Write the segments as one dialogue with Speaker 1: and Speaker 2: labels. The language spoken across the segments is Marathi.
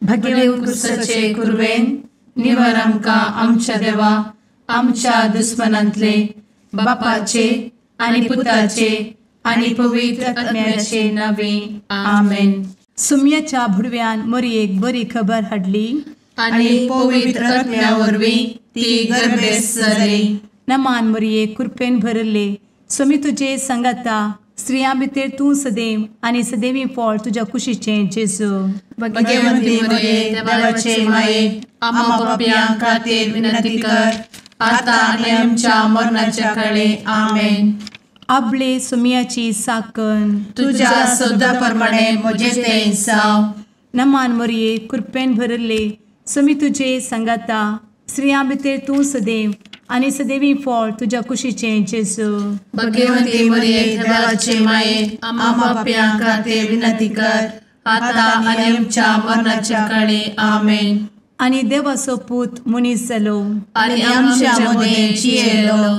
Speaker 1: भगेवन कुर्साचे कुर्वेन निवार आमकां आमच्या देवा आमच्या दुस्मनांतले बापाचे आनी पुताचे आनी पवित्र आत्म्याचे नावे आमेन.
Speaker 2: सुम्याच्या भुडव्यान मरयेक बरी खबर हाडली
Speaker 1: आनी पवित्र आत्म्या वरवीं ती गर्भेस जाली.
Speaker 2: नमान मरयेक कृपेन भरले स्वामी तुजे संगाता स्त्रियां भितर तूं सदैव आनी सदैवी फळ तुज्या कुशीचें जेजू.
Speaker 1: भगवंती मरिये देवाचे माये आम्हा पाप्यां खातीर विनंती कर आता आनी आमच्या मरणाच्या काळी आमेन.
Speaker 2: आपले सुम्याची साकण
Speaker 1: तुझ्या सोदा प्रमाणे म्हजे तें जाव.
Speaker 2: नमान मरये कृपेन भरले स्वामी तुजे संगाता स्त्रियां भितर तूं सदैव आनी सदैवी फळ तुज्या कुशीचें जेजू.
Speaker 1: भगवंती मरिये देवाचे माये आम्हा पाप्यां खातीर विनंती कर आता आनी आमच्या मरणाच्या काळी आमेन.
Speaker 2: आनी देवाचो पूत मनीस जालो
Speaker 1: आनी आमच्या मदीं जियेलो.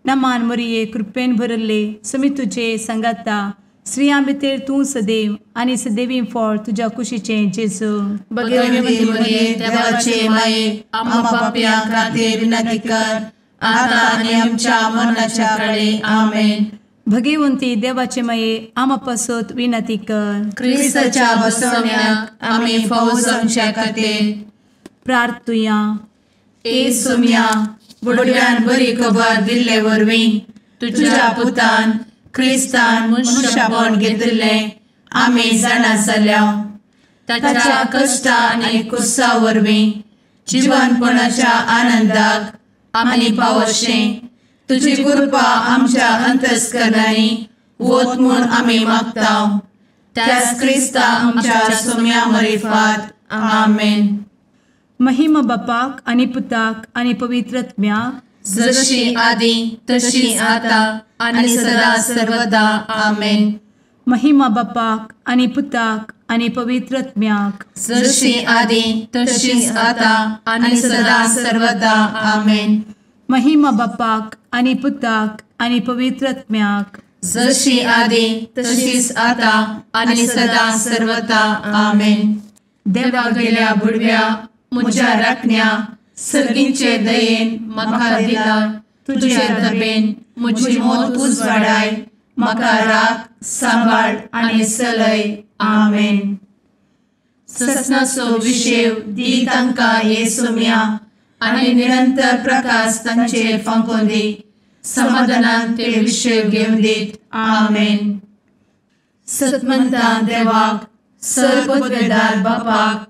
Speaker 2: नमान मरये कृपेन भरले स्वामी तुजे संगाता स्त्रियां भितर तूं सदैव आनी सदैवी फळ तुज्या कुशीचें जेजू.
Speaker 1: भगवंती मरिये देवाचे माये आम्हा पाप्यां खातीर विनंती कर आता आनी आमच्या मरणाच्या काळी आमेन.
Speaker 2: भगवंती देवाचे माये आमा पासत विनंती कर.
Speaker 1: क्रिस्ताच्या बसवण्याक आमी फौज आमच्या खातीर
Speaker 2: प्रार्थुया.
Speaker 1: ए सुम्या बुडव्यान बरी खबर दिल्ले वरवीं तुज्या पुतान क्रिस्तान मनशापण घेतिल्लें आमी जाणा जाल्या. ताच्या कश्टा आनी कुर्सा वरवीं जिवनपणाच्या आनंदाक आमी पावशें तुजी कृपा आमच्या अंतस्करणांनी वत म्हूण आमी मागताव. त्याच क्रिस्ता आमच्या सुम्या मरिफात आमेन.
Speaker 2: महिमा बापाक आनी पुताक आनी पवित्र आत्म्याक
Speaker 1: जशी आदी तशी आता आनी सदा सर्वदा आमेन.
Speaker 2: महिमा बापाक आनी पुताक आनी पवित्र आत्म्याक
Speaker 1: जशी आदी तशीच आता आनी सदा सर्वदा आमेन.
Speaker 2: महिमा बापाक आनी पुताक आनी पवित्र आत्म्याक
Speaker 1: जशी आदी तशीच आता आनी सदा सर्वदा आमेन. देवा गेल्या बुडव्या म्हज्या राखण्या सर्गींचे दयेन म्हाका दिला तुजे दबेन म्हजी मोत उजवाडाय म्हाका राख सांबाळ आनी चलय आमेन. ससनाचो विशेव दी तांकां हे सुम्या आनी निरंतर प्रकाश तांचेर फांकून दी. समाधानान ते विशेव घेवन दीत आमेन. सतमंता देवाक सर्वपदवेदार बापाक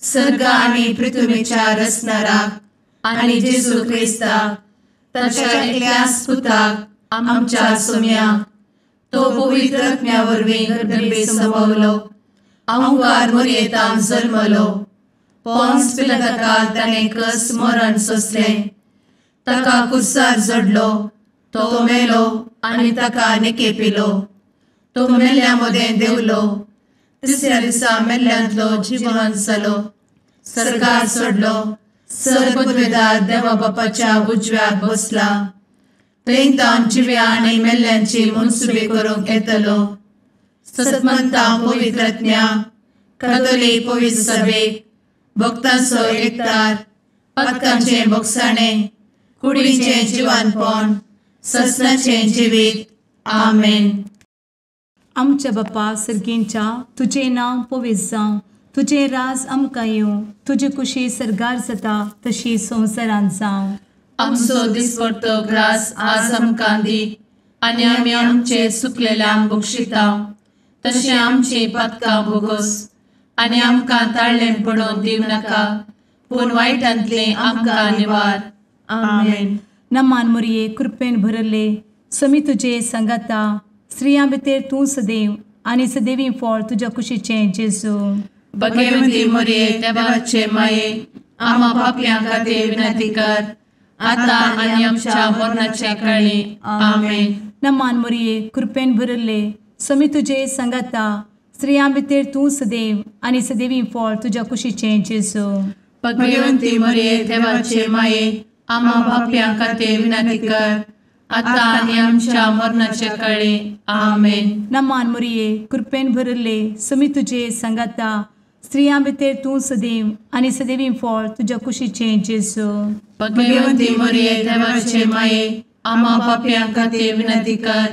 Speaker 1: सर्ग आनी पृथ्वीच्या रचणाराक आनी जेजू क्रिस्ताक ताच्या एकल्याच पुताक आमच्या सुम्याक तो पवित्र आत्म्या वरवीं गर्भेत संभवलो. अहंकार मरयेंत जल्मलो. पोंस पिलाताकाल ताणें कस मरण सोंसलें. ताका कुर्सार जडलो. तो मेलो आनी ताका निकेपिलो. तो मेल्ल्या मदें देंवलो. तिसऱ्या दिसा मेल्ल्यांतलो जिवंत जालो. सर्गार चडलो. सर्वपदवेदार देवा बापाच्या उजव्याक बसला. थंय तां जिव्या आनी मेल्ल्यांची मनसुबी करूंक येतलो. सतमंता पवित्र आत्म्या कातोलीक पवित्र सभेक भक्तांचो एकठार पातकांचें भोगसाणें कुडीचें जिवनपण ससनाचें जिवीत आमेन.
Speaker 2: आमच्या बापा सर्गींच्या तुजें नांव पवित्र जावं. तुजें राज आमकां येवं. तुजी कुशी सर्गार जाता तशी संवसारांत जावं.
Speaker 1: आमचो दिसपडटो ग्रास आज आमकां दी आनी आमी आमचे चुकलेल्यांक बक्षितांव. तशें आमची पातकां भोगोस आनी आमकां ताळ्ळें पडोवन दिवं नाका पूण वायटांतली आमकां निवार आमेन.
Speaker 2: नमान मरये कृपेन भरले स्वामी तुजे संगाता स्त्रियां भितर तूं सदैव आनी सदैवी फळ तुज्या कुशीचें जेजू.
Speaker 1: भगवंती मरिये देवाचे माये आम्हा पाप्यां खातीर विनंती कर आता आनी आमच्या मरणाच्या काळी आमेन.
Speaker 2: नमान मरये कृपेन भरले स्वामी तुजे संगाता स्त्रियां भितर तूं सदैव आनी सदैवी फळ तुज्या कुशीचें जेजू.
Speaker 1: भगवंती मरिये देवाचे माये आम्हा पाप्यां खातीर विनंती कर आता आनी आमच्या मरणाच्या काळी आमेन.
Speaker 2: नमान मरये कृपेन भरले स्वामी तुजे संगाता स्त्रियां भितर तूं सदैव आनी सदैवीं फळ तुज्या कुशीचें जेजू.
Speaker 1: भगवंती मरिये देवाचे माये, आम्हा पाप्यां खातीर विनंती कर,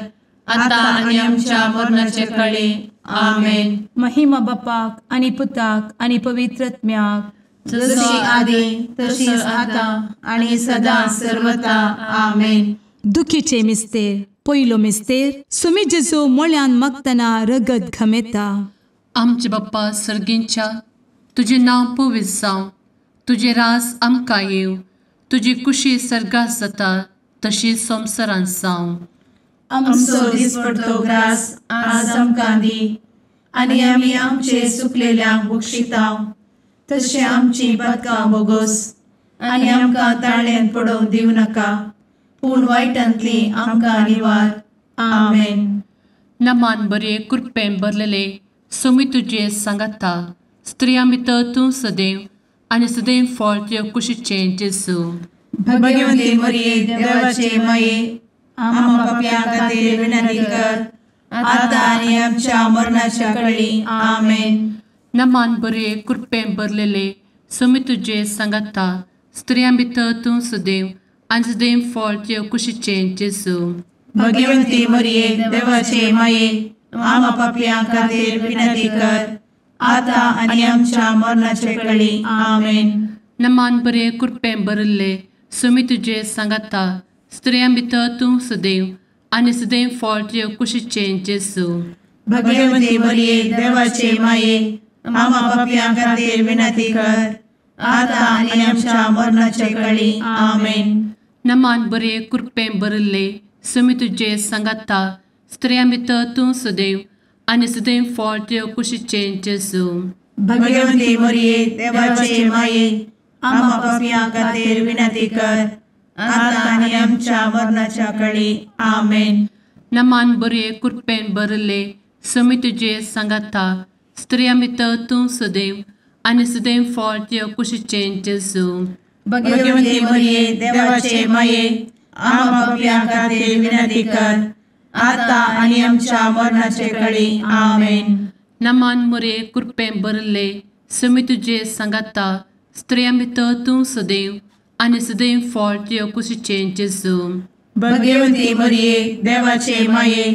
Speaker 1: आता आनी आमच्या मरणाचे काळी. आमेन.
Speaker 2: महिमा बापाक आनी पुताक आनी पवित्र आत्म्याक,
Speaker 1: जशी आदी तशीच आता आणि सदा सर्वदा. आमेन.
Speaker 2: दुखीचे मिस्तेर. पयलो मिस्तेर. सुमी जेजू मोळ्यान मागतना रगत घामेता.
Speaker 1: आमचे बाप्पा सर्गींच्या, तुझे नांव पवित्र जावं, तुझे रास आमकां येव, तुजी कुशी सर्गास जाता तशी संवसारांत जावं. आमचो दिसपडटो ग्रास आज आमकां दी, आनी आमी आमचे चुकलेल्यांक बक्षितांव, तशें आमची पातकां बोगोस आनी आमकां ताळ्यान पडोवंक दिवं नाका, पूण वायटांतली आमकां निवार. आमेन. नमान बरे कृपेन भरलेले, सोमी तुजे सांगाता, स्त्रियां भितर तूं सदैव आनी सदैव फळ तुज्या कुशीचें जेजू. भगवंती मरिये देवाचे माये, आम्हा पाप्यां खातीर विनंती कर, आता आनी आमच्या मरणाच्या काळी. आमेन. नमान बरे कृपेन भरलेले, सोमी तुजे सांगाता, स्त्रियां भितर तूं सदैव आनी सदैव फळ तुज्या कुशीचें जेजू. भगवंती मरिये देवाचे माये, आम्हा पाप्यां खातीर विनंती कर, आता आनी आमच्या मरणाचे काळी. आमेन. नमान बरे कृपेन भरले, सोमी तुजे सांगाता, स्त्रियां भितर तूं सदैव आनी सदैव फळ तुज्या कुशीचें जेजू. भगवंती मरिये देवाचे माये, आम्हा पाप्यां खातीर विनंती कर, आता आनी आमच्या मरणाचे काळी. आमेन. नमान बरे कृपेन भरले, सोमी तुजे सांगाता, स्त्रियां भितर तूं सदैव आनी सदैव फळ तुज्या कुशीचें जेजू. भगवंती मरिये देवाचे माये, आम्हा पाप्यां खातीर विनंती कर, आता आनी आमच्या मरणाच्या काळी. आमेन. नमान बरे कृपेन भरले, सोमी तुजे सांगाता, स्त्रियां भितर तूं सदैव आनी सदैव फळ तुज्या कुशीचें जेजू. भगवंती मरिये देवाचे माये, आम्हा पाप्यां खातीर विनंती कर, आता आनी आमच्या मरणाचे काळी. आमेन. नमान बरे कृपेन भरले, सोमी तुजे सांगाता, स्त्रियां भितर तूं सदैव आनी सदैव फळ तुज्या कुशीचें जेजू. भगवंती मरिये देवाचे माये,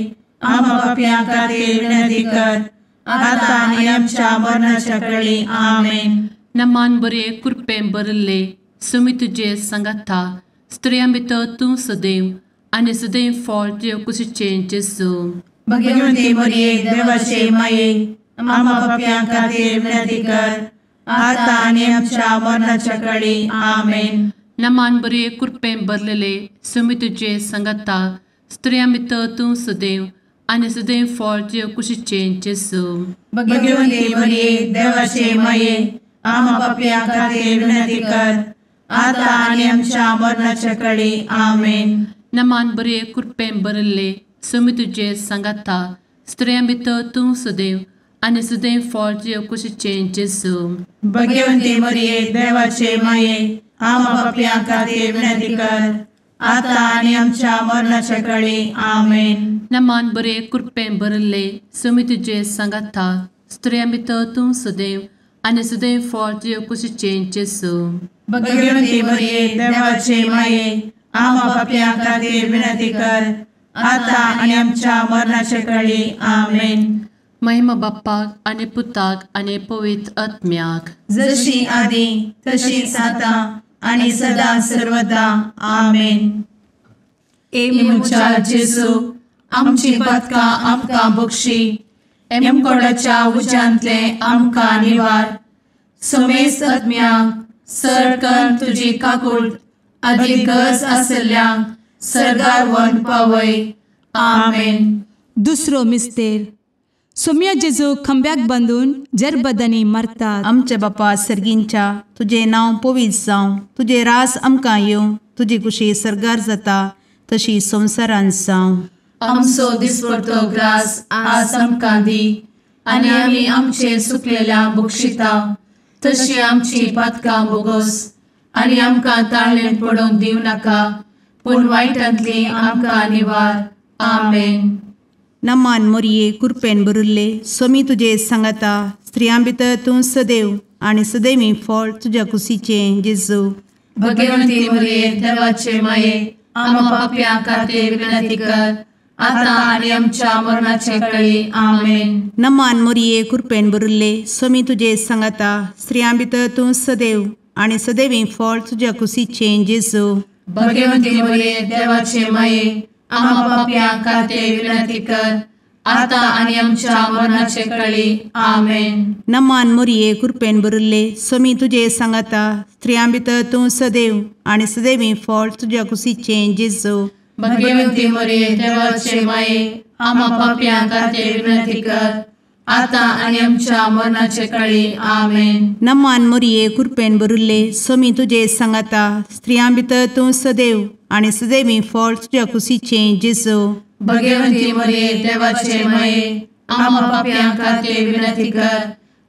Speaker 1: आम्हा पाप्यां खातीर विनंती कर, आता आनी आमच्या मरणाच्या काळी. आमेन. नमान बरे कृपेन भरले, सोमी तुजे सांगाता, स्त्रियां भितर तूं सदैव आनी सदैव फळ तुज्या कुशीचें जेजू. भगवंती मरिये देवाचे माये, आम्हा पाप्यां खातीर विनंती कर, आता आनी आमच्या मरणाच्या काळी. आमेन. नमान बरे कृपेन भरलेले, सोमी तुजे सांगाता, स्त्रियां भितर तूं सदैव आनी सदैव फळ तुज्या कुशीचें जेजू. भगवंती मरिये देवाचे माये, आम्हा पाप्यां खातीर विनंती कर, आता आनी आमच्या मरणाच्या काळी. आमेन. नमान बरे कृपेन भरले, सोमी तुजे सांगाता, स्त्रियां भितर तूं सदैव आनी सदैव फळ तुज्या कुशीचें जेजू. भगवंती मरिये देवाचे माये, आम्हा पाप्यां खातीर विनंती कर, आता आनी आमच्या मरणाच्या काळी. आमेन. नमान बरे कृपेन भरले, सोमी तुजे सांगाता, स्त्रियां भितर तूं सदैव आनी सदैव फळ तुज्या कुशीचें जेजू. भगवंती मरिये देवाचे माये, आम्हा पाप्यां खातीर विनंती कर, आता आनी आमच्या मरणाचे काळी. आमेन. महिमा बाप्पाक आनी पुताक आनी पवित्र आत्म्याक, जशी आदी तशीच आता आनी सदा सर्वदा. आमेन. मुचा जेजू, आमची पातकां आमकां बक्षी, एमकोडाच्या उज्यांतले आमकां निवार. सोमेस आत्म्याक सरकन तुजी काकूट, आदी गरज आसल्यांक सर्गार व्हरून पावय. आमेन.
Speaker 2: दुसरो मिस्तेर. सोम्या जेजू खंब्याक बांदून जरबदांनी मारतात.
Speaker 3: आमच्या बापा सर्गींच्या, तुझे नांव पवित्र जावं, तुझे रास आमकां येवं, तुजी कुशी सर्गार जाता तशी संवसारांत जावं.
Speaker 1: आमचो दिसपडटो ग्रास आज आमकां दी, आनी आमी आमचे चुकलेल्यांक बक्षितांव, तशी आमची पातकां बोगोस आनी आमकां ताळ्यान पडोवंक दिवं नाका, पूण वायटांतली आमकां निवार. आमेन.
Speaker 3: नमान मरिये कृपेन भरले, सोमी तुजे सांगाता, स्त्रियां भितर तूं सदैव आणि सदैवी फळ तुझ्या कुशीचें जेजू.
Speaker 1: भगवंती मरिये देवाचे माये आम्हा पाप्यां खातीर विनंती कर आता आणि आमच्या मरणाचे काळी आमेन.
Speaker 3: नमान मोरये कृपेन भरिल्ले स्वामी तुजे सांगाता स्त्रियां भितर तूं सदैव आणि सदैवी फळ तुझ्या कुशीचें जेजू.
Speaker 1: भगवंती मरिये देवाचे माये आम्हा पाप्यां खातीर विनंती कर आता आणि आमच्या मरणाचे काळी आमेन.
Speaker 3: नमान मोरये कृपेन भरिल्ले स्वामी तुजे सांगाता स्त्रियां भितर तूं सदैव आणि सदैवी फळ तुझ्या कुशीचें जेजू.
Speaker 1: भगवंती मरिये देवाचे माये आम्हा पाप्यां खातीर विनंती कर आता आणि आमच्या मरणाचे काळी आमेन.
Speaker 3: नमान मोरये कृपेन भरिल्ले स्वामी तुजे सांगाता स्त्रियां भितर तूं सदैव आणि सदैवी फळ तुझ्या कुशीचें जेजू.
Speaker 1: भगवंती मरिये देवाचे माये आम्हा पाप्यां खातीर विनंती कर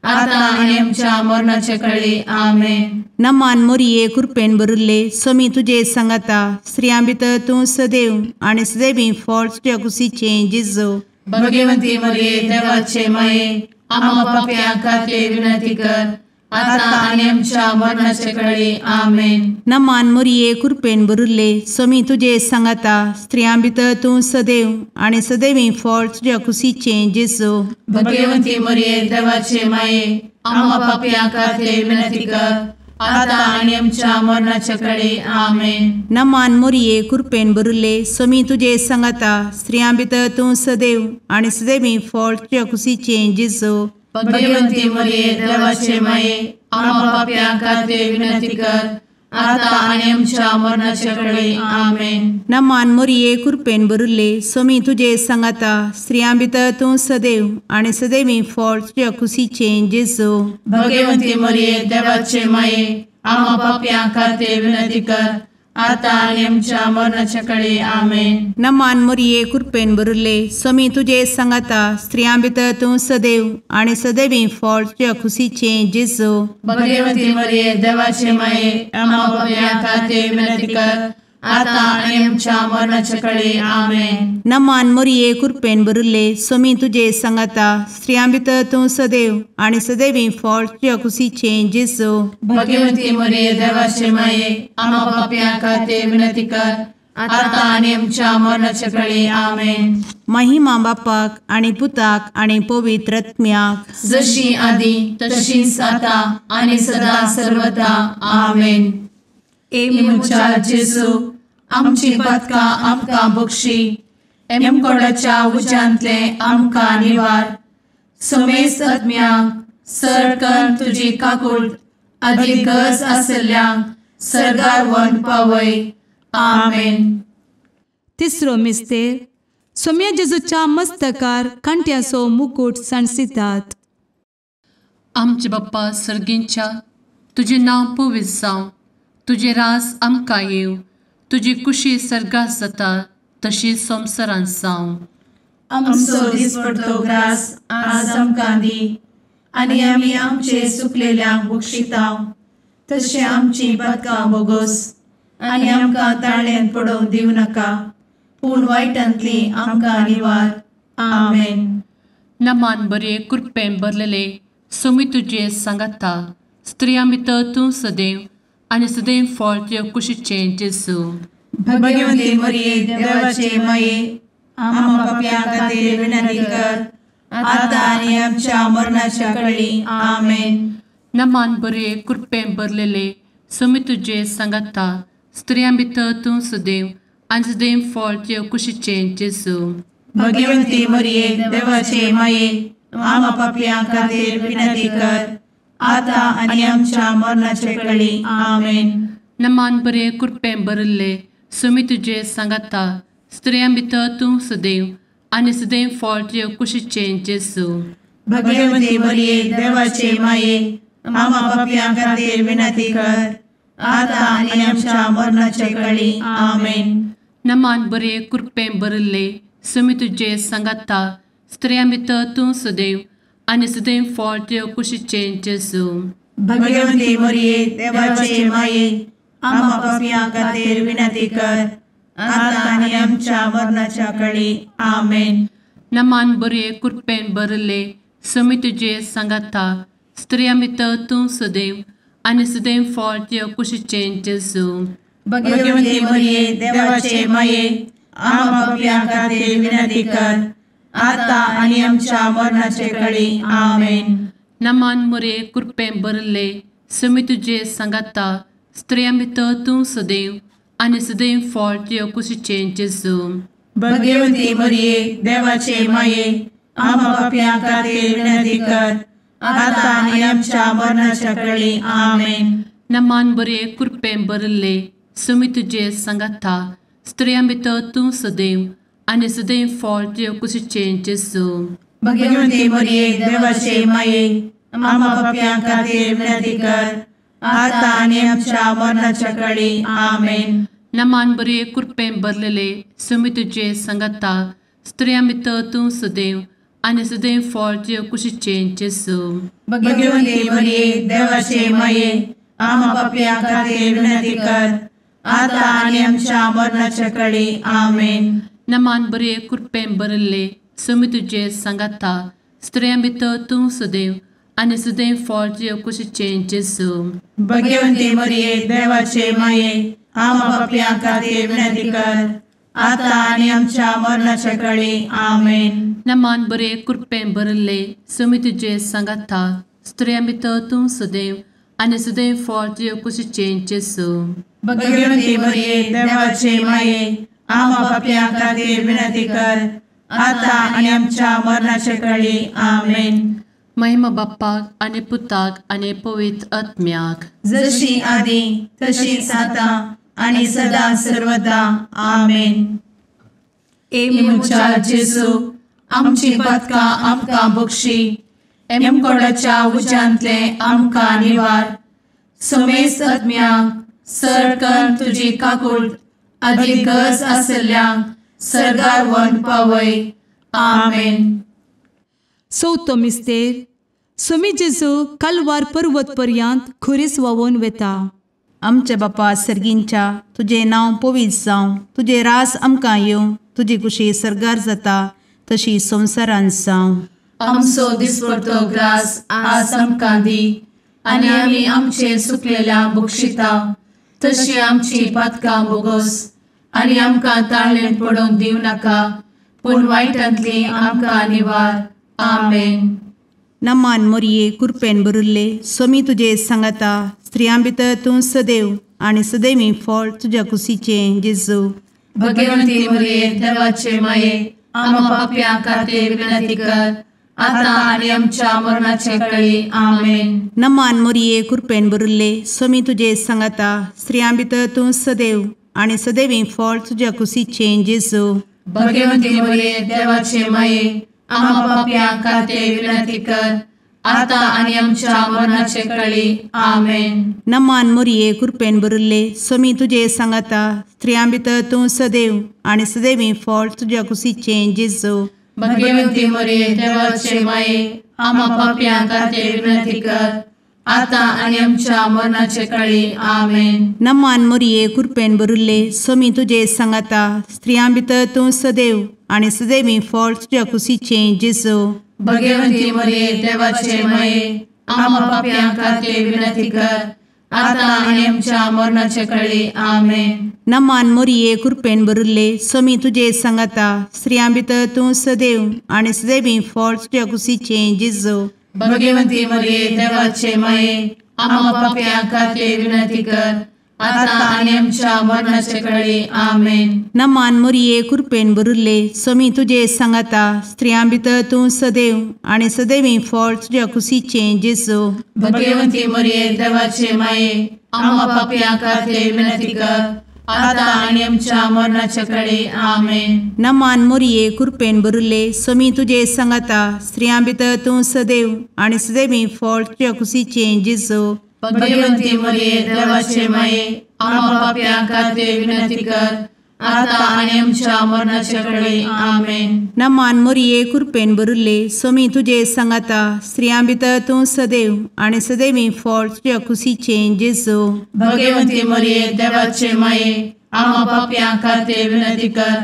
Speaker 1: आता आणि आमच्या मरणाचे काळी आमेन.
Speaker 3: नमान मोरये कृपेन भरिल्ले स्वामी तुजे सांगाता स्त्रियां भितर तूं सदैव आणि सदैवी फळ तुझ्या कुशीचें जेजू.
Speaker 1: भगवंती मरिये देवाचे माये आम्हा पाप्यां खातीर विनंती कर आता आणि आमच्या मरणाचे काळी आमेन.
Speaker 3: नमान मोरये कृपेन भरिल्ले स्वामी तुजे सांगाता स्त्रियां भितर तूं सदैव आणि सदैवी फळ तुझ्या कुशीचें जेजू.
Speaker 1: भगवंती मरिये देवाचे माये आम्हा पाप्यां खातीर विनंती कर आता आणि आमच्या मरणाचे काळी आमेन.
Speaker 3: नमान मोरये कृपेन भरिल्ले स्वामी तुजे सांगाता स्त्रियां भितर तूं सदैव आणि सदैवी फळ तुझ्या कुशीचें जेजू.
Speaker 1: भगवंती मरिये देवाचे माये आम्हा पाप्यां खातीर विनंती कर आता आणि आमच्या मरणाचे काळी आमेन.
Speaker 3: नमान मोरये कृपेन भरिल्ले स्वामी तुजे सांगाता स्त्रियां भितर तूं सदैव आणि सदैवी फळ तुझ्या कुशीचें जेजू.
Speaker 1: भगवंती मरिये देवाचे माये आम्हा पाप्यां खातीर विनंती कर आता आणि आमच्या मरणाच्या काळी आमेन.
Speaker 3: नमान मोरये कृपेन भरिल्ले स्वामी तुजे सांगाता स्त्रियां भितर तूं सदैव आणि सदैवी फळ तुझ्या कुशीचें जेजू.
Speaker 1: भगवंती मरिये देवाचे माये आम्हा पाप्यां खातीर विनंती कर आता आणि आमच्या मरणाच्या काळी आमेन.
Speaker 3: नमान मोरये कृपेन भरिल्ले स्वामी तुजे सांगाता स्त्रियां भितर तूं सदैव आणि सदैवी फळ तुझ्या कुशीचें जेजू.
Speaker 1: भगवंती मरिये देवाचे माये आम्हा पाप्यां खातीर विनंती कर आता आणि आमच्या मरणाच्या काळी आमेन.
Speaker 3: महिमा बापाक आणि पुताक आणि पवित्र आत्म्याक
Speaker 1: जशी आधी तशीच आता आणि सदा सर्वदा आमेन. ए मुचा जेजू आमची पदकां आमकां बक्षी एमकोडाच्या उज्यांतले आमकां निवार. समेस्त आत्म्यांक सरकन तुजी काकूट अधिक गरज आसल्ल्यांक सरगार व्हरून पावय. आमेन.
Speaker 2: तिसरो मिस्तेर सोम्या जेजूच्या मस्तकार कांट्याचो मुकुट सणसितात.
Speaker 1: आमचे बाप्पा सर्गींच्या तुझे नांव पवित्र जावं तुझे रास आमकां येव तुजी कुशी सर्गास जाता तशी संवसारांत जावं. आमचो दिसपडटो ग्रास आज आमकां दी आनी आमी आमचे सुकलेल्यांक बक्षितांव तशें आमची पदकां बोगोस आनी आमकां ताळ्यान पडोवंक दिवं नाका पूण वायटांतली आमकां निवार. आमेन. नमान बरे कृपेन भरलेले सोमी तुजे सांगाता स्त्रियां भितर तूं सदैव आनी सदैव फळ तुज्या कुशीचें जेजू. भगवंती मरिये देवाचे माये आम्हा पाप्यां खातीर विनंती कर आता आनी आमच्या मरणाच्या काळी आमेन. नमान बरे कृपेन भरलेले सोमी तुजे सांगाता स्त्रियां भितर तूं सदैव आनी सदैव फळ तुज्या कुशीचें जेजू. भगवंती मरिये देवाचे माये आम्हा पाप्यां खातीर विनंती कर आता आनी आमच्या मरणाचे काळी आमेन. नमान बरे कृपेन भरले सोमी तुजे सांगाता स्त्रियां भितर तूं सदैव आनी सदैव फळ तुज्या कुशीचें जेजू. भगवंती मरिये देवाचे माये आम्हा पाप्यां खातीर विनंती कर आता आनी आमच्या मरणाचे काळी आमेन. नमान बरे कृपेन भरले सोमी तुजे सांगाता स्त्रियां भितर तूं सदैव आनी सदैव फळ तुज्या कुशीचें जेजू. भगवंती मरिये देवाचे माये आम्हा पाप्यां खातीर विनंती कर आता आनी आमच्या मरणाच्या काळी आमेन. नमान बरे कृपेन भरले सुमी तुजे सांगाता स्त्रियां भितर तूं सदैव आनी सदैव फळ तुज्या कुशीचें जेजू.
Speaker 4: भगवंती मरिये देवाचे माये आम्हा पापियां खातीर विनंती कर आता आनी आमच्या मरणाचे काळी आमेन.
Speaker 1: नमान मोरे कृपें भरले सुमी तुजे सांगाता स्त्रियां भितर तूं सदैव आनी सदैव फळ तुज्या कुशीचें जेजू.
Speaker 4: भगवंती मरिये देवाचे माये आम्हा पापियां खातीर विनंती कर आता आनी आमच्या मरणाच्या काळी आमेन.
Speaker 1: नमान बरे कृपें भरले सुमी तुजे सांगाता स्त्रियां भितर तूं सदैव आनी सदैव फळ तुज्या कुशीचें जेजू.
Speaker 4: भगवंती मरिये देवाचे माये आम्हा पापियां खातीर विनंती कर आता आनी आमच्या मरणाच्या काळी आमेन.
Speaker 1: नमान बरे कृपें भरलेले सुमी तुजे सांगाता स्त्रियां भितर तूं सदैव आनी सदैव फळ तुज्या कुशीचें जेजू.
Speaker 4: भगवंती मरिये देवाचे माये आम्हा पापियां खातीर विनंती कर आता आनी आमच्या मरणाच्या काळी आमेन.
Speaker 1: नमान बरे कृपें भरले सुमी तुजे सांगाता स्त्रियां भितर तूं सदैव आनी सदैव फळ तुज्या कुशीचें जेजू.
Speaker 4: भगवंती मरिये देवाचे माये आम्हा पापियां खातीर विनंती कर आता आनी आमच्या मरणाच्या काळी आमेन.
Speaker 1: नमान बरे कृपें भरले सुमी तुजे सांगाता स्त्रियां भितर तूं सदैव आनी सदैव फळ तुज्या कुशीचें जेजू.
Speaker 4: भगवंती मरिये देवाचे माये आम्हा पापियां खातीर विनंती कर आता आनी आमच्या मरणाच्या काळी आमेन.
Speaker 1: महिमा बाप्पाक आनी पुताक आनी पवित्र आत्म्याक
Speaker 4: जशी आदी तशीच आता आनी सदा सर्वदा आमेन.
Speaker 2: मुचा
Speaker 4: जेजू आमची पदकां आमकां बक्षी एमकोडाच्या उज्यांतले आमकां निवार. समेस्त आत्म्यांक सरकन तुजी काकूट आदी गरज आसल्यांक सर्गार व्हरून पावय. आमेन.
Speaker 2: चवथो मिस्तेर सुमी जेजू कलवार पर्वत पर्यंत खुरीस व्हांवून वेता.
Speaker 3: आमच्या बापा सर्गींच्या तुझे नांव पवित्र जावं, तुझे रास आमकां येवं, तुजी कुशी सरगार जाता तशी संवसारांत जावं.
Speaker 4: आमचो दिसपडटो ग्रास आज आमकां दी आनी आमी आमचे सुकलेल्यांक बक्षिता तशी आमची पदकां बोगोस आनी आमकां ताळ्ळेन पडोवंक दिवं नाका पूण वायटांतली आमकां निवार. आमेन.
Speaker 3: नमान मोरये कृपेन भरिल्ले सोमी तुजे सांगाता स्त्रियां भितर तूं सदैव आनी सदैवी फळ तुज्या कुशीचें जेजू.
Speaker 4: भगवंती मरिये देवाचे माये आम्हा पापियां खातीर विनंती कर आता आनी आमच्या मरणाचे काळी. आमेन.
Speaker 3: नमान मोरये कृपेन भरिल्ले सोमी तुजे सांगाता स्त्रियां भितर तूं सदैव आनी सदैवी फळ तुज्या कुशीचें जेजू.
Speaker 4: भगवंती मरिये देवाचे माये आम्हा पापियां खातीर विनंती कर आता आनी आमच्या मरणाचे काळी. आमेन.
Speaker 3: नमान मोरये कृपेन भरिल्ले सोमी तुजे सांगाता स्त्रियां भितर तूं सदैव आनी सदैवी फळ तुज्या कुशीचें जेजू.
Speaker 4: भगवंती मरिये देवाचे माये आम्हा पापियां खातीर विनंती कर आता आनी आमच्या मरणाचे काळी. आमेन.
Speaker 3: नमान मोरये कृपेन भरिल्ले सोमी तुजे सांगाता स्त्रियां भितर तूं सदैव आनी सदैवी फळ तुज्या कुशीचें जेजू.
Speaker 4: भगवंती मरिये देवाचे माये आम्हा पापियां खातीर विनंती कर आता आनी आमच्या मरणाचे काळी. आमेन.
Speaker 3: नमान मोरये कृपेन भरिल्ले सोमी तुजे सांगाता स्त्रियां भितर तूं सदैव आनी सदैवी फळ तुज्या कुशीचें जेजू.
Speaker 4: भगवंती मरिये देवाचे माये आम्हा पापियां खातीर विनंती कर आता आनी आमच्या मरणाचे काळी. आमेन.
Speaker 3: नमान मोरये कृपेन भरिल्ले सोमी तुजे सांगाता स्त्रियां भितर तूं सदैव आनी सदैवी फळ तुज्या कुशीचें जेजू.
Speaker 4: भगवंती मरिये देवाचे माये आम्हा पापियां खातीर विनंती कर आता आनी आमच्या मरणाचे काळी. आमेन.
Speaker 3: नमान मोरये कृपेन भरिल्ले सोमी तुजे सांगाता स्त्रियां भितर तूं सदैव आनी सदैवी फळ तुज्या कुशीचें जेजू.
Speaker 4: भगवंती मरिये देवाचे माये आम्हा पापियां खातीर विनंती कर आता आनी आमच्या मरणाचे काळी. आमेन.
Speaker 3: नमान मोरये कृपेन भरिल्ले सोमी तुजे सांगाता स्त्रियां भितर तूं सदैव आनी सदैवी फळ तुज्या कुशीचें जेजू.
Speaker 4: भगवंती मरिये देवाचे माये आम्हा पापियां खातीर विनंती कर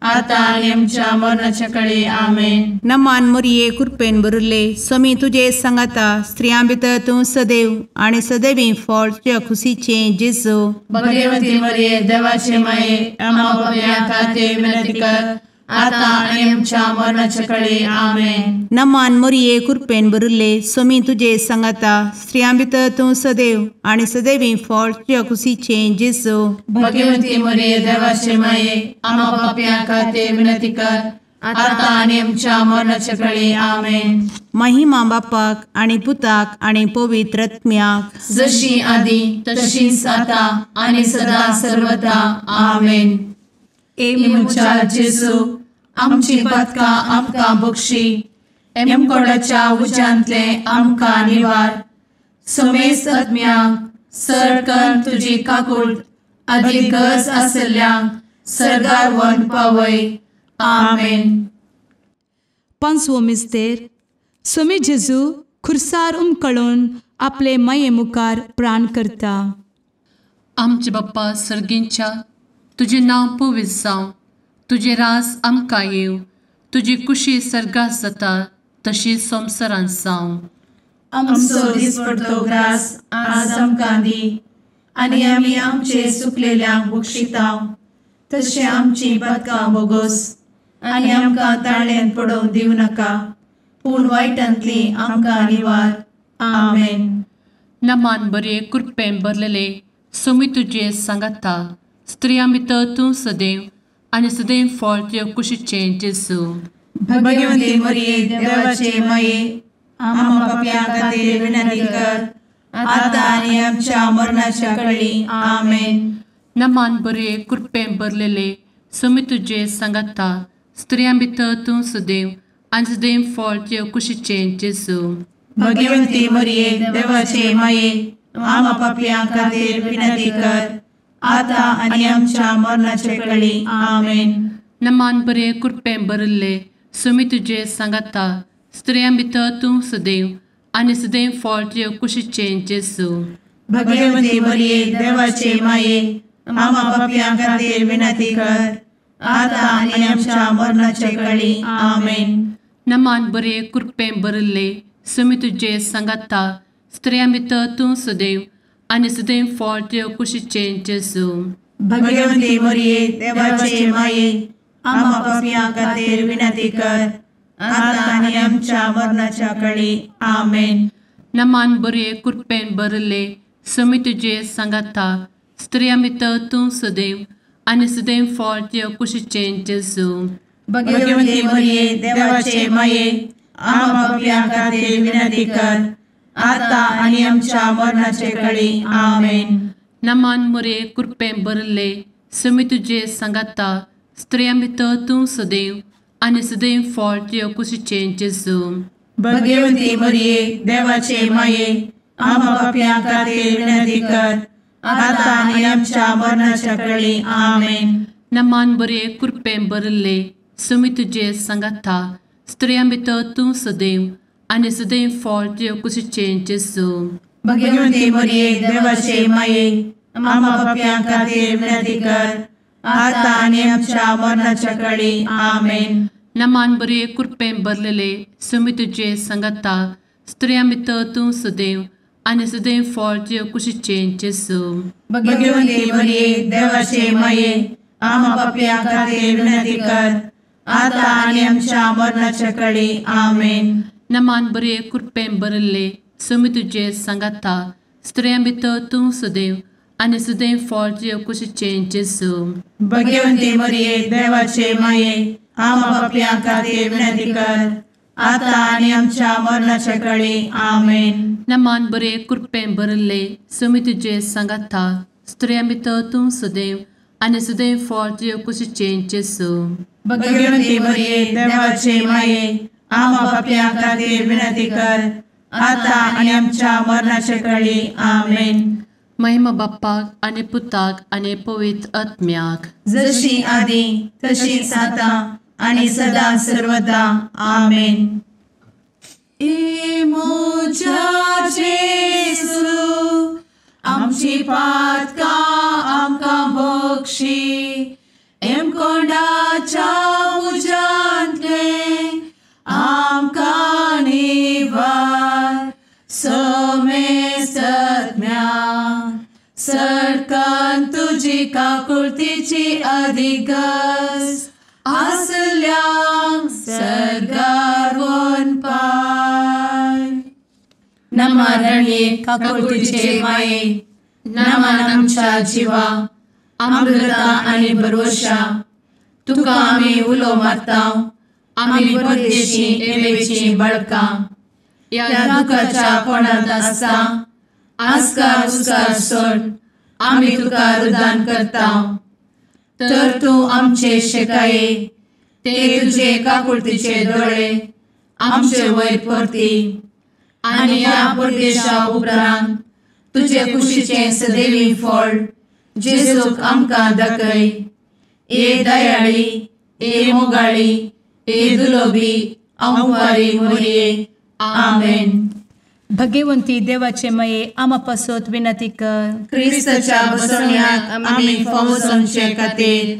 Speaker 4: आता आणि आमच्या मरणाच्या काळी आमेन.
Speaker 3: नमान मोरये कृपेन बरुल्ले स्वामी तुझे सांगाता स्त्रियां भितर तूं सदैव आणि सदैवी फळ तुझ्या खुशीचे जेजू.
Speaker 4: भगवती मरिये देवाचे माये आम्हा पाप्यां खातीर विनंती कर. आता आणि आमच्या मरणाच्या काळी आमेन.
Speaker 3: नमान मोरये कृपेन बरुल्ले स्वामी तुझे सांगाता स्त्रियां भितर तूं सदैव आणि सदैवी फळ तुझ्या खुशीचे जेजू.
Speaker 4: भगवती मरिये देवाचे माये आम्हा पाप्यां खातीर विनंती कर. आता आणि आमच्या मरणाच्या काळी आमेन.
Speaker 3: महिमा बापाक आणि पुताक आणि पवित्र आत्म्याक
Speaker 4: जशी आधी तशीच आता आणि सदा सर्वदा आमेन. मुचा जेजू आमची पदका आमकां बक्षी. कोणाच्या उज्यांतले आमकां निवार. समेस्त आत्म्यांक सडकन तुजी काकूट अधिक गरज आसल्ल्यांक सर्गार व्हरून पावय. आमेन.
Speaker 2: पांचवो मिस्तेर स्वामी जेजू खुर्सार उमकळून आपले माये मुखार प्राण करता.
Speaker 1: आमचे बाप्पा सर्गींच्या तुझे नाव पवित्र जावं. तुझे राज आमकां येव. तुजी कुशी सर्गात जाता तशी संवसारांत जावं.
Speaker 4: आमचो दिसपडटो ग्रास आज आमकां दी. आनी आमी आमचे सुकलेल्यांक बक्षितांव. तशें आमची पदकां बोगोस आनी आमकां ताळ्यान पडोवंक दिवं नाका. पूण वायटांतली आमकां निवार. आमेन.
Speaker 1: नमान बरे कृपेन भरलेले स्वामी तुझे सांगाता स्त्रियां भितर तूं सदैव आणि सदैव फळ तुझ्या कुशीचे जेजू.
Speaker 4: भगवती मरिये देवाचे माये आम्हा पाप्यां खातीर विनंती कर. आता आनी आमच्या मरणाच्या काळी आमेन.
Speaker 1: नमान बरे कृपेन भरलेले स्वामी तुझे सांगाता स्त्रियां भितर तूं सदैव आणि सदैव फळ तुझ्या कुशीचे जेजू.
Speaker 4: भगवती मरिये देवाचे माये आम्हा पाप्यां खातीर विनंती कर. आता आनी आमच्या मरणाच्या काळी आमेन.
Speaker 1: नमान बरे कृपेन भरले स्वामी तुझे सांगाता स्त्रियां भितर तूं सदैव आणि सदैव फळ तुझ्या कुशीचे जेजू.
Speaker 4: भगवती मरिये देवाचे माये आम्हा पाप्यां खातीर विनंती कर. आता आनी आमच्या मरणाच्या काळी आमेन.
Speaker 1: नमान बरे कृपेन भरले स्वामी तुझे सांगाता स्त्रियां भितर तूं सदैव आणि सदैव फळ तुझ्या कुशीचे जेजू.
Speaker 4: भगवती मरिये देवाचे माये आम्हा पाप्यां खातीर विनंती कर. आता आनी आमच्या मरणाच्या काळी आमेन.
Speaker 1: नमान बरे कृपेन भरले स्वामी तुझे सांगाता स्त्रियां भितर तूं सदैव आणि सदैव फळ तुझ्या कुशीचे जेजू.
Speaker 4: भगवती मरिये देवाचे माये आम्हा पाप्यां खातीर विनंती कर. आता आनी आमच्या मरणाच्या काळी आमेन.
Speaker 1: नमान बरे कृपेन भरले स्वामी तुझे सांगाता स्त्रियां भितर तूं सदैव आणि सदैव फळ तुझ्या कुशीचे जेजू.
Speaker 4: भगवती मरिये देवाचे माये आम्हा पाप्यां खातीर विनंती कर. आता आनी आमच्या मरणाच्या काळी आमेन.
Speaker 1: नमान बरे कृपेन भरले स्वामी तुझे सांगाता स्त्रियां भितर तूं सदैव आणि सदैव फळ तुझ्या कुशीचे जेजू.
Speaker 4: भगवती मरिये देवाचे माये आम्हा पाप्यां खातीर विनंती कर. आता आनी आमच्या मरणाच्या काळी आमेन.
Speaker 1: नमान बरे कृपेन भरलेले स्वामी तुझे सांगाता स्त्रियां भितर तूं सदैव आणि सदैव फळ तुझ्या कुशीचे जेजू.
Speaker 4: भगवती मरिये देवाचे माये आम्हा पाप्यां खातीर विनंती कर. आता आनी आमच्या मरणाच्या काळी आमेन.
Speaker 1: नमान बरे कृपेन भरले स्वामी तुझे सांगाता स्त्रियां भितर तूं सदैव आणि सदैव फळ तुझ्या कुशीचे जेजू.
Speaker 4: भगवती मरिये देवाचे माये आम्हा पाप्यां खातीर विनंती कर. आता आनी आमच्या मरणाच्या काळी आमेन.
Speaker 1: नमान बरे कृपेन भरले स्वामी तुझे सांगाता स्त्रियां भितर तूं सदैव आणि सदैव फळ तुझ्या कुशीचे जेजू.
Speaker 4: भगवती मरिये देवाचे माये आम्हा पाप्यां खातीर विनंती कर. आता आनी आमच्या मरणाच्या काळी आमेन.
Speaker 1: महिमा बाप्पाक आणि पुताक आणि पवित्र आत्म्याक
Speaker 4: जशी आधी तशीच आता आणि सदा सर्वदा आमेन. मोजा जेजू आमची पातकां आमकां बक्षी. कोणाच्या पण तुझी काकुळतीची अधिकस आसल्या सरगार वन पाय. नमारणे काकुळतीचे माये नमान आमच्या जिवा अमृता आणि भरवशा तुका आम्ही उलो मारताव. आम्ही परदेशी एवेची बळका या दुखाच्या कोणात असता आस्कार उस्कार सोड आम्ही तुका रुदान करताव. तर तू आमचे शेकाये ते तुझे काकुळतीचे डोळे आमचे वयर परती आणि या परदेशा उपरांत तुझे कुशीचे सदैवी फळ जेजूक आमकां दाखय. ए दयाळी ए मोगाळी ए दुलोबी अंवारी मोरये. आमेन.
Speaker 2: भगवंती देवाचे मये आमा पासत विनंती कर.
Speaker 4: क्रिस्ताच्या बसवण्यात आम्ही फौजोंचे खातीर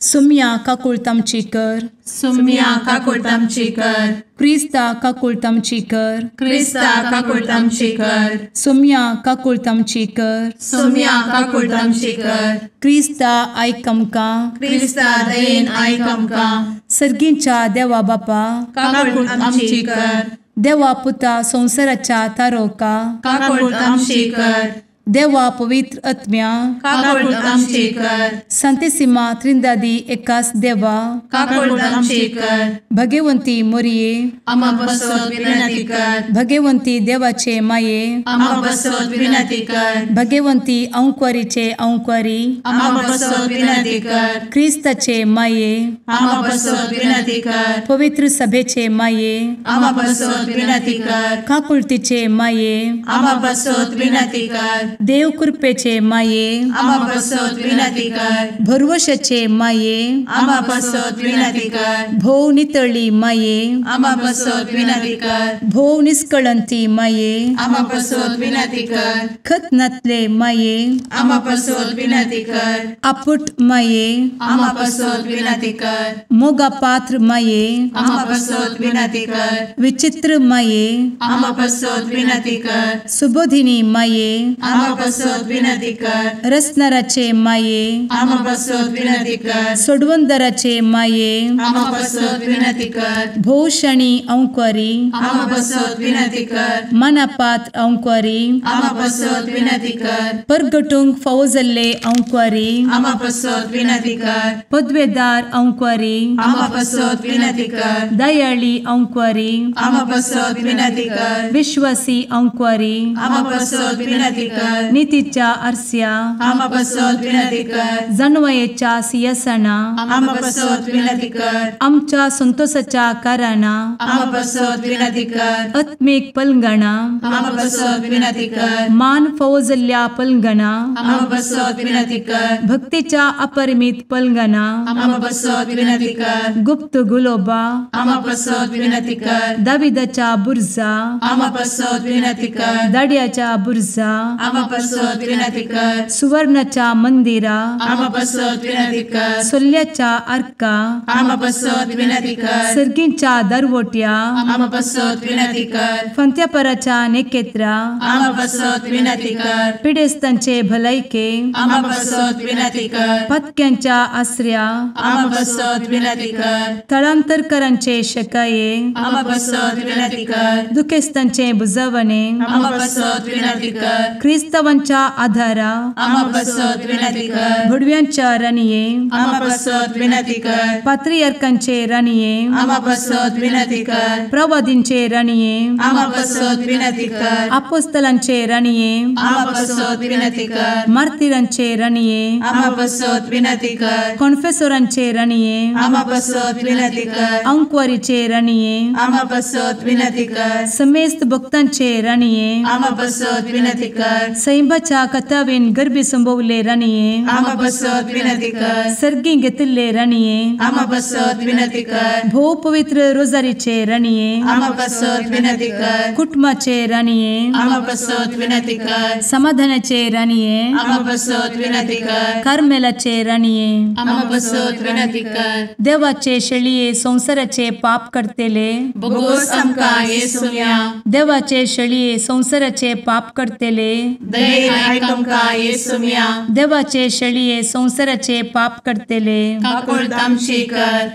Speaker 2: सुम्या काकुळतामची कर.
Speaker 4: सुम्या काकुळतामची कर.
Speaker 2: क्रिस्ता काकुळतामची कर.
Speaker 4: क्रिस्ता काकुळतामची कर.
Speaker 2: सुम्या काकुळतामची कर.
Speaker 4: सुम्या काकुळतामची कर.
Speaker 2: क्रिस्ता आयकमका.
Speaker 4: क्रिस्ता दयेन आयक आमकां.
Speaker 2: सर्गींच्या देवा बापा
Speaker 4: काकुळतामची कर.
Speaker 2: देवा पुता संसाराच्या तारोका.
Speaker 4: काकुळतामची कर.
Speaker 2: देवा पवित्र आत्म्या
Speaker 4: काकुळतामची कर.
Speaker 2: संतेसिमा त्रिंदादी एकाच देवा
Speaker 4: काकुळतामची कर.
Speaker 2: भगवंती मोरये.
Speaker 4: आम्हा बसवत विनंती कर.
Speaker 2: भगवंती देवाचे माये.
Speaker 4: आम्हा बसवत विनंती कर.
Speaker 2: भगवंती अंक्वारीचे अंक्वारी.
Speaker 4: आम्हा बसवत विनंती कर.
Speaker 2: ख्रिस्ताचे माये.
Speaker 4: आम्हा बसवत विनंती कर.
Speaker 2: पवित्र सभेचे माये.
Speaker 4: आम्हा बसवत विनंती कर.
Speaker 2: काकुळतीचे माये.
Speaker 4: आम्हा बसवत विनंती कर.
Speaker 2: देव कृपेचे माये.
Speaker 4: आम्हा बसवत विनंती कर.
Speaker 2: भरवशाचे माये.
Speaker 4: आम्हा बसवत विनंती कर.
Speaker 2: भोव नितळी माये.
Speaker 4: आम्हा बसवत विनंती कर.
Speaker 2: भोव निष्कळंती माये.
Speaker 4: आम्हा बसवत विनंती कर.
Speaker 2: खतनातले माये.
Speaker 4: आम्हा बसवत विनंती कर.
Speaker 2: आपुट माये.
Speaker 4: आम्हा बसवत विनंती कर.
Speaker 2: मोगा पात्र माये.
Speaker 4: आम्हा बसवत विनंती कर.
Speaker 2: विचित्र माये.
Speaker 4: आम्हा बसवत विनंती कर.
Speaker 2: सुबोधिनी माये.
Speaker 4: आम्हा बसवत विनंती कर.
Speaker 2: रसनाराचे माये.
Speaker 4: आम्हा बसवत विनंती कर.
Speaker 2: सोडवंदराचे माये.
Speaker 4: आम्हा बसवत विनंती कर.
Speaker 2: भोषणी अंक्वारी.
Speaker 4: आम्हा बसवत विनंती कर.
Speaker 2: मनापात्र अंक्वारी.
Speaker 4: आम्हा बसवत विनंती कर.
Speaker 2: परगटूंक फौजल्ले अंक्वारी.
Speaker 4: आम्हा बसवत विनंती कर.
Speaker 2: पदवेदार अंक्वारी.
Speaker 4: आम्हा बसवत विनंती कर.
Speaker 2: दयाळी अंक्वारी.
Speaker 4: आम्हा बसवत विनंती कर.
Speaker 2: विश्वासी अंक्वारी.
Speaker 4: आम्हा बसवत विनंती कर.
Speaker 2: नीतीच्या आरस्या.
Speaker 4: आम्हा बसवत विनंती कर.
Speaker 2: जाणवयेच्या सिंहासना.
Speaker 4: आम्हा बसवत विनंती कर.
Speaker 2: आमच्या संतोषाच्या कारणा.
Speaker 4: आम्हा बसवत विनंती कर.
Speaker 2: आत्मिक पलंगणा.
Speaker 4: आम्हा बसवत विनंती कर.
Speaker 2: मान फौजल्या पलंगणा.
Speaker 4: आम्हा बसवत विनंती कर.
Speaker 2: भक्तीच्या अपरिमित पलंगणा.
Speaker 4: आम्हा बसवत विनंती कर.
Speaker 2: गुप्त गुलोबा.
Speaker 4: आम्हा बसवत विनंती कर.
Speaker 2: दाविदाच्या बुरजा.
Speaker 4: आम्हा बसवत विनंती कर.
Speaker 2: दाड्याच्या बुरजा.
Speaker 4: आम्हा बसवत विनंती कर.
Speaker 2: सुवर्णाच्या मंदिरा.
Speaker 4: आम्हा बसवत विनंती कर.
Speaker 2: सोल्याच्या अर्का.
Speaker 4: आम्हा बसवत विनंती कर.
Speaker 2: सर्गींच्या दरवोट्या.
Speaker 4: आम्हा बसवत विनंती कर.
Speaker 2: फंत्यापराच्या नेकेत्रा.
Speaker 4: आम्हा बसवत विनंती कर.
Speaker 2: पिडेस्तांचे भलायके.
Speaker 4: आम्हा बसवत विनंती कर.
Speaker 2: पथक्यांच्या आश्रया.
Speaker 4: आम्हा बसवत विनंती कर.
Speaker 2: स्थळांतरकरांचे शकाये.
Speaker 4: आम्हा बसवत विनंती कर.
Speaker 2: दुखेस्तांचे बुजावणे.
Speaker 4: आम्हा बसवत विनंती कर.
Speaker 2: ख्रिस्तवांच्या आधारा.
Speaker 4: आम्हा बसवत विनंती कर.
Speaker 2: भडव्यांच्या राणीये.
Speaker 4: आम्हा बसवत विनंती कर.
Speaker 2: पात्रियार्कांचे राणीये.
Speaker 4: आम्हा बसवत विनंती कर.
Speaker 2: प्रवादींचे राणीये.
Speaker 4: आम्हा बसवत विनंती कर.
Speaker 2: अपोस्तलांचे राणीये.
Speaker 4: आम्हा बसवत विनंती कर.
Speaker 2: मार्तिरांचे राणीये.
Speaker 4: आम्हा बसवत विनंती कर.
Speaker 2: कॉन्फेसोरांचे राणीये.
Speaker 4: आम्हा बसवत विनंती कर.
Speaker 2: अंक्वारीचे राणीये.
Speaker 4: आम्हा बसवत विनंती कर.
Speaker 2: समेस्त भक्तांचे राणीये.
Speaker 4: आम्हा बसवत विनंती कर.
Speaker 2: सैंबाच्या कथावेन गर्भी संभवले राणीये.
Speaker 4: आम्हा बसवत विनंती कर.
Speaker 2: सर्गी घेतले राणीये.
Speaker 4: आम्हा बसवत विनंती कर.
Speaker 2: भो पवित्र रोजारीचे राणीये.
Speaker 4: आम्हा बसवत विनंती कर.
Speaker 2: कुटुंबाचे राणीये.
Speaker 4: आम्हा बसवत विनंती कर.
Speaker 2: समाधानाचे राणीये.
Speaker 4: आम्हा बसवत विनंती कर.
Speaker 2: कार्मेलाचे राणीये.
Speaker 4: आम्हा बसवत विनंती कर.
Speaker 2: देवाचे शेळीये संसाराचे पाप करतेले.
Speaker 4: बगोस आमकां येसूया.
Speaker 2: देवाचे शेळीये संसाराचे पाप करतेले.
Speaker 1: दये आयक आमकां येसू मिया
Speaker 2: देवाचे शेळये संवसाराचे पाप करतेले
Speaker 1: काकूळ तामशी कर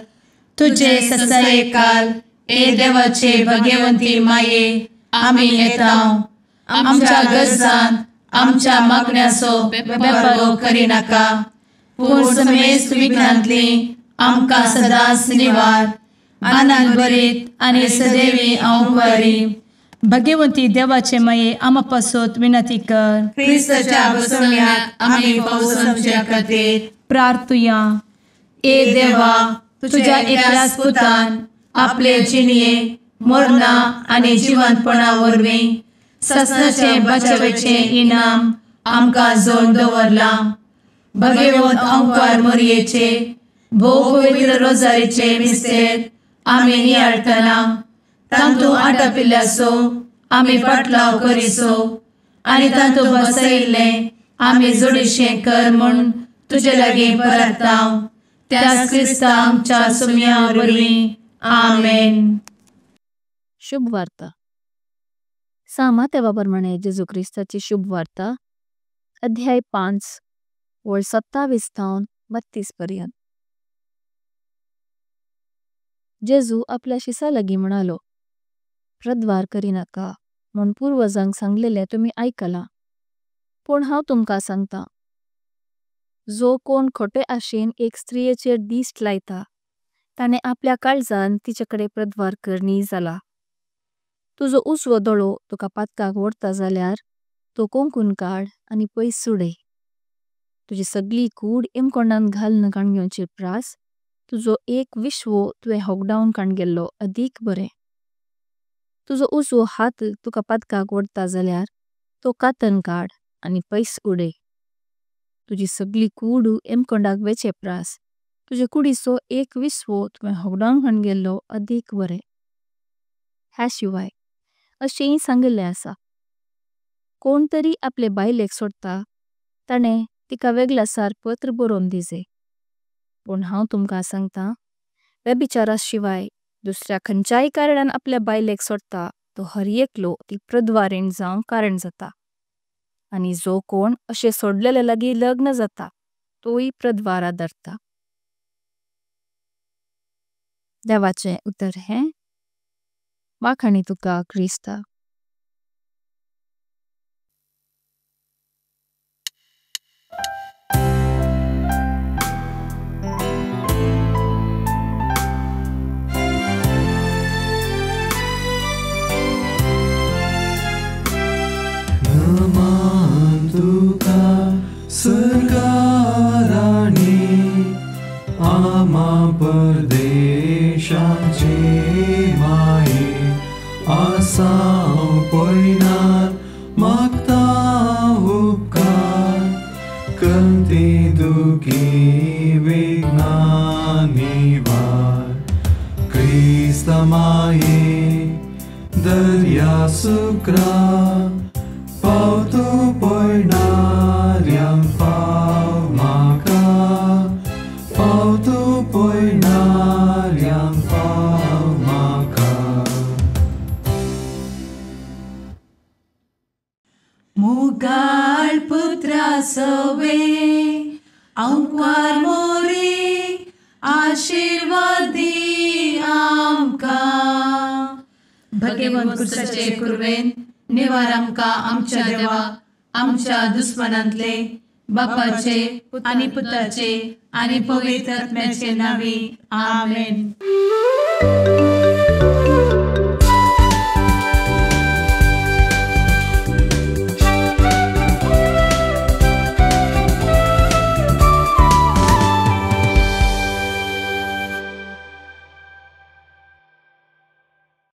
Speaker 2: तुझे
Speaker 1: ससाये काल ए देवाचे भगवंती माये आमी येता आमच्या गरजांत आमच्या मागण्याचो बेपारो करी नाका पूण समेस्त विघ्नांतली आमकां सदांच निवार आनंद बरीत आनी सदैवी औंकवारी
Speaker 2: भगवंती देवाचे माये आमा पासत विनंती कर
Speaker 1: क्रिस्ताच्या बसवण्यात आमी पावस आमच्या खातीर
Speaker 2: प्रार्थुया
Speaker 1: ए देवा तुझ्या एकल्याच पुतान आपले जिणये मरणा आनी जिवंतपणा वरवीं ससनाचे बचावेचे इनाम आमकां जोड दवरला भगवंत औंकार मोरयेचे भोव पवित्र रोजारीचे मिस्तेर आमी नियाळटना तांतू आटापिल्ल्यासो आमी पाटलाव करिसो आनी तांतू बसयिल्ले आमी जोडीशें कर म्हूण तुजे लागीं परतांव त्याच क्रिस्ता आमच्या सुम्या वरवीं आमेन.
Speaker 5: शुभ वार्ता सामा तेव्हाप्रमाणे जेजू ख्रिस्ताची शुभ वार्ता अध्याय 5 वळ 27 थावन 32 पर्यंत. जेजू आपल्या शिसा लागीं म्हणालो, प्रद्वार करी नाका म्हूण पूर्वजांक सांगलेले तुम्ही ऐकला. पण हांव तुमकां सांगता, जो कोण खोटे आशेन एक स्त्रियेचेर दिश्ट लायता ताणे आपल्या काळजान तिचेकडे प्रद्वार करणी जाला. तुजो उजवो दोळो तुका पातकाक ओडता जाल्यार तो कोंकून काड आनी पयस सुडय. तुजी सगळी कूड इमकोंडान घालन काडग्योचे प्रास तुजो एक विश्वो तुवें होगडावन काडगेल्लो अदीक बरें. तुजो उजवो हात तुका पातकाक ओडता जाल्यार तो कातन काड आनी पयस उडय. तुजी सगळी कूड इमकोंडाक वेचे प्रास तुजे कुडीचो एक विश्वो तुवें होगडावन काडगेल्लो अदीक बरें. ह्या शिवाय अशेंय सांगिल्लें आसा, कोण तरी आपले बायलेक सोडता ताणें तिका वेगळासार पत्र बरोवन दिजे. पण हांव तुमकां सांगता, व्यभिचारा शिवाय दुसऱ्या खंयच्याय कारणान आपल्या बायलेक सोडता तो हर एकलो ती प्रद्वारीण जावं कारण जाता. आनी जो कोण अशें सोडलेले लागीं लग्न जाता तोय प्रद्वारा धरता. देवाचें उतर हें, वाखाणी तुका क्रिस्ता.
Speaker 6: नमन तुका सरकाराणी आमा परदेशाचे माये आसां पयनार मागता उपकार कंती दुखी विघ्नांनी वार. क्रिस्ता माये दर्या सुक्रा पावतू पयणाऱ्यांक पाव म्हाका पावतू पयणाऱ्यांक पाव म्हाका.
Speaker 1: मुगाळ पुत्रा सवे औंकार मोरी आशीर्वाद दी आमकां. भगवंत क्रिस्ताचे कुरवेन निवार आमकां आमच्या देवा आमच्या दुस्मनांतले बापाचे आनी पुताचे आनी पवित्र आत्म्याचे नावी आमेन.